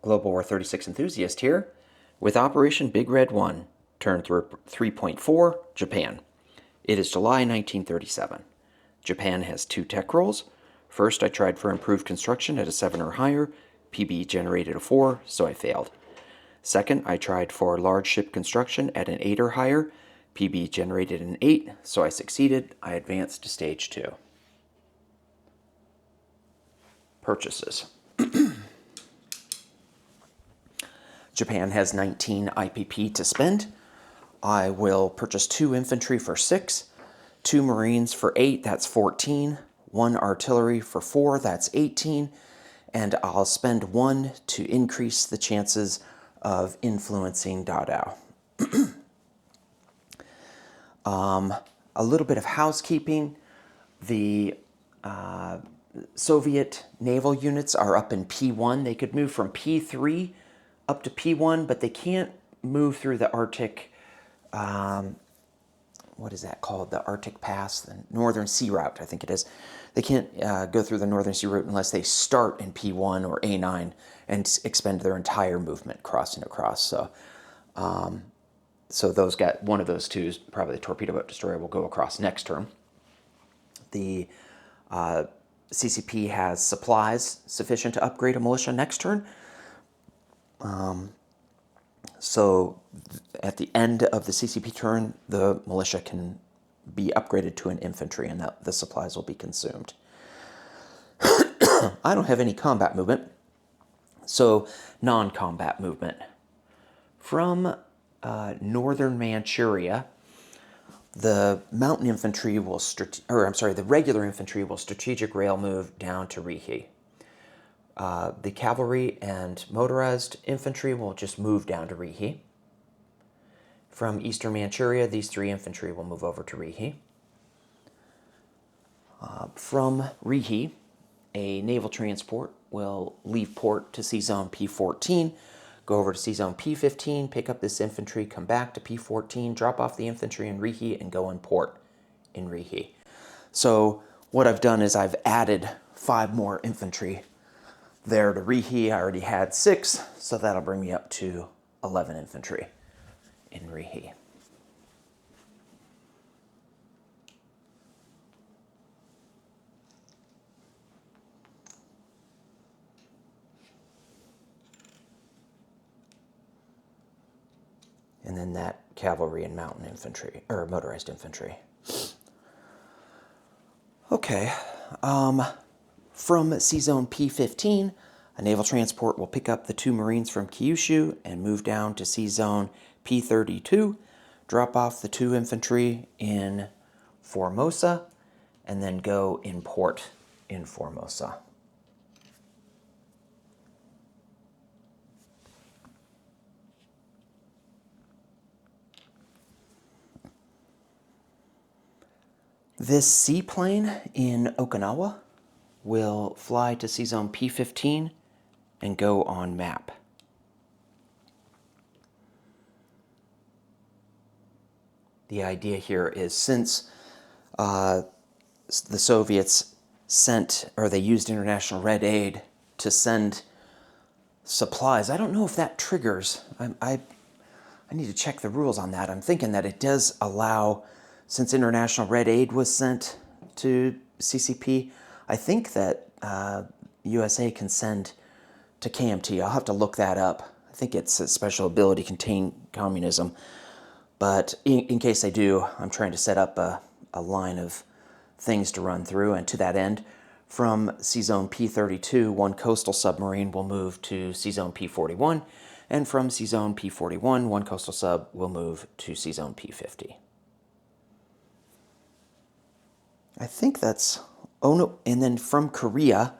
Global War 36 enthusiast here with Operation Big Red 1, turn 3.4, Japan. It is July 1937. Japan has 2 tech rolls. First, I tried for improved construction at a 7 or higher. PB generated a 4, so I failed. Second, I tried for large ship construction at an 8 or higher. PB generated an 8, so I succeeded. I advanced to stage 2. Purchases. Japan has 19 IPP to spend. I will purchase 2 infantry for 6, 2 marines for 8, that's 14, 1 artillery for 4, that's 18, and I'll spend 1 to increase the chances of influencing Dadao. A little bit of housekeeping. The Soviet naval units are up in P1. They could move from P3 up to P1, but they can't move through the Arctic, what is that called? The Arctic Pass, the Northern Sea Route, I think it is. They can't go through the Northern Sea Route unless they start in P1 or A9 and expend their entire movement crossing across. So those one of those 2, probably the torpedo boat destroyer, will go across next turn. The CCP has supplies sufficient to upgrade a militia next turn. So at the end of the CCP turn, the militia can be upgraded to an infantry and the supplies will be consumed. I don't have any combat movement, so non-combat movement. From northern Manchuria, the mountain infantry will, the regular infantry will strategic rail move down to Rihi. The cavalry and motorized infantry will just move down to Rihi. From eastern Manchuria, these 3 infantry will move over to Rihi. From Rihi, a naval transport will leave port to C-Zone P14, go over to C-Zone P15, pick up this infantry, come back to P14, drop off the infantry in Rihi, and go in port in Rihi. So what I've done is I've added 5 more infantry there to Rihi. I already had 6, so that'll bring me up to 11 infantry in Rihi. And then that cavalry and mountain infantry, or motorized infantry. Okay, from C-Zone P15, a naval transport will pick up the 2 Marines from Kyushu and move down to C-Zone P32, drop off the 2 infantry in Formosa, and then go in port in Formosa. This seaplane in Okinawa will fly to C-Zone P15 and go on map. The idea here is since the Soviets they used international red aid to send supplies. I don't know if that triggers. I need to check the rules on that. I'm thinking that it does allow, since international red aid was sent to CCP, I think that USA can send to KMT. I'll have to look that up. I think it's a special ability contain communism. But in case they do, I'm trying to set up a line of things to run through, and to that end, from C-Zone P32, 1 coastal submarine will move to C-Zone P41, and from C-Zone P41, 1 coastal sub will move to C-Zone P50. I think that's, oh no, and then from Korea,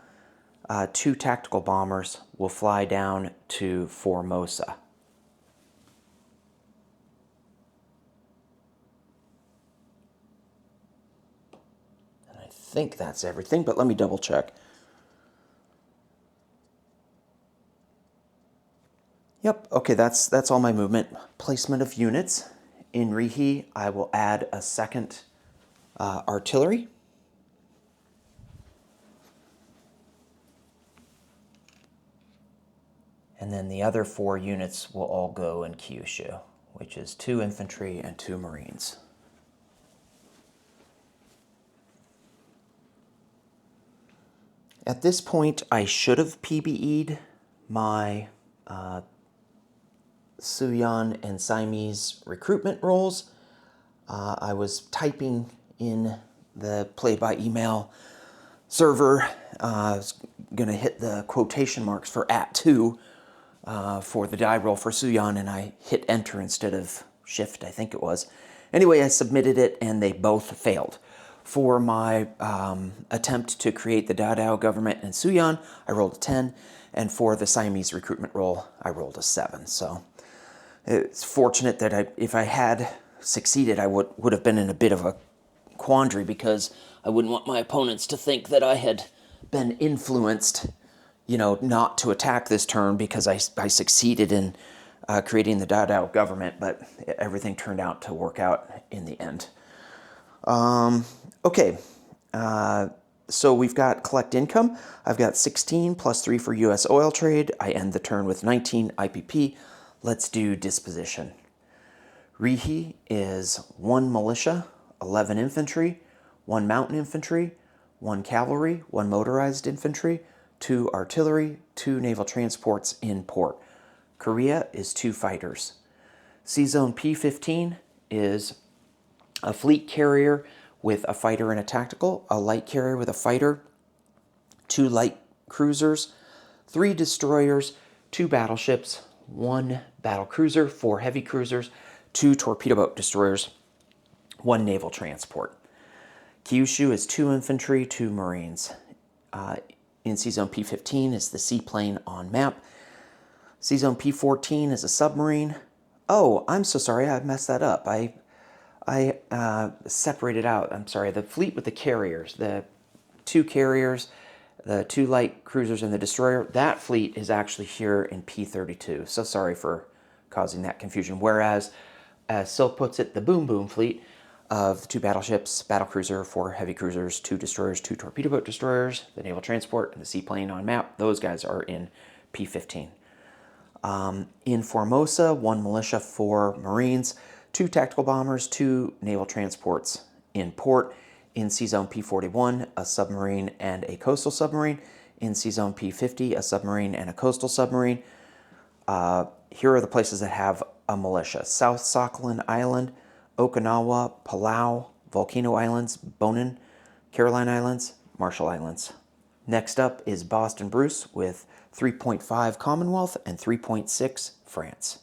2 tactical bombers will fly down to Formosa. And I think that's everything, but let me double check. Yep, okay, that's all my movement. Placement of units. In Rihi, I will add a 2nd artillery. And then the other 4 units will all go in Kyushu, which is 2 infantry and 2 Marines. At this point, I should have PBE'd my Suyan and Siamese recruitment roles. I was typing in the play-by-email server. I was going to hit the quotation marks for @2 for the die roll for Suyan, and I hit enter instead of shift, I think it was. Anyway, I submitted it, and they both failed. For my attempt to create the Dadao government in Suyan, I rolled a 10, and for the Siamese recruitment roll, I rolled a 7. So it's fortunate that if I had succeeded, I would have been in a bit of a quandary, because I wouldn't want my opponents to think that I had been influenced, not to attack this turn because I succeeded in creating the Dadao government, but everything turned out to work out in the end. Okay, so we've got collect income. I've got 16 plus 3 for U.S. oil trade. I end the turn with 19 IPP. Let's do disposition. Rihi is 1 militia, 11 infantry, 1 mountain infantry, 1 cavalry, 1 motorized infantry, 2 artillery, 2 naval transports in port. Korea is 2 fighters. C-Zone P-15 is a fleet carrier with a fighter and a tactical, a light carrier with a fighter, 2 light cruisers, 3 destroyers, 2 battleships, 1 battle cruiser, 4 heavy cruisers, 2 torpedo boat destroyers, 1 naval transport. Kyushu is 2 infantry, 2 Marines. In C-Zone P-15 is the seaplane on map. C-Zone P-14 is a submarine. Oh, I'm so sorry, I messed that up. I separated out, I'm sorry, the fleet with the carriers, the 2 carriers, the 2 light cruisers, and the destroyer, that fleet is actually here in P-32. So sorry for causing that confusion. Whereas, as Silk puts it, the Boom Boom fleet of the 2 battleships, battle cruiser, 4 heavy cruisers, 2 destroyers, 2 torpedo boat destroyers, the naval transport, and the seaplane on map, those guys are in P-15. In Formosa, 1 militia, 4 Marines, 2 tactical bombers, 2 naval transports in port. In C-Zone P-41, a submarine and a coastal submarine. In C-Zone P-50, a submarine and a coastal submarine. Here are the places that have a militia: South Sakhalin Island, Okinawa, Palau, Volcano Islands, Bonin, Caroline Islands, Marshall Islands. Next up is Boston Bruce with 3.5 Commonwealth and 3.6 France.